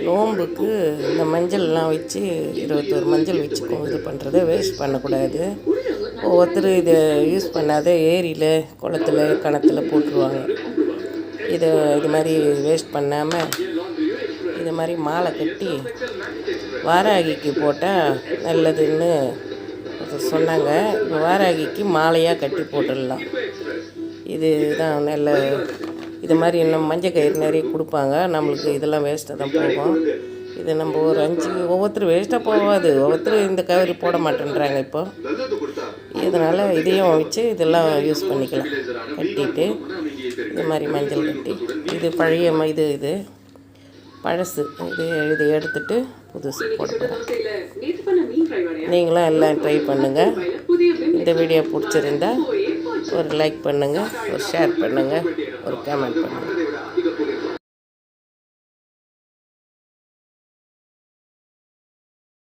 நோம்புக்கு இந்த மஞ்சள்லாம் வச்சு 21 மஞ்சள் வச்சுக்கோ இது பண்ணுறத வேஸ்ட் பண்ணக்கூடாது. ஒவ்வொருத்தர் இதை யூஸ் பண்ணாத ஏரியில் குளத்துல கிணத்துல போட்டுருவாங்க. இது மாதிரி வேஸ்ட் பண்ணாமல் இது மாதிரி மாலை கட்டி வாராகிக்கு போட்டால் நல்லதுன்னு சொன்னாங்க. இப்போ வாராகிக்கு மாலையாக கட்டி போட்டுடலாம். இது தான் நல்ல. இது மாதிரி இன்னும் மஞ்சள் கயிறு நிறைய கொடுப்பாங்க. நம்மளுக்கு இதெல்லாம் வேஸ்ட்டாக தான் போகும். இது நம்ம ஒரு 5 ஒவ்வொருத்தர் வேஸ்ட்டாக போகாது. ஒவ்வொருத்தர் இந்த கயிறு போட மாட்டேன்றாங்க இப்போ. இதனால் இதையும் வச்சு இதெல்லாம் யூஸ் பண்ணிக்கலாம். கட்டிட்டு இது மாதிரி மஞ்சள் கட்டி இது பழைய இது பழசு இது எடுத்துட்டு புதுசு போட போகிறேன். நீங்களும் எல்லாம் ட்ரை பண்ணுங்கள். இந்த வீடியோ பிடிச்சிருந்தா ஒரு லைக் பண்ணுங்கள், ஒரு ஷேர் பண்ணுங்கள், ஒரு கமெண்ட் பண்ணுங்கள்.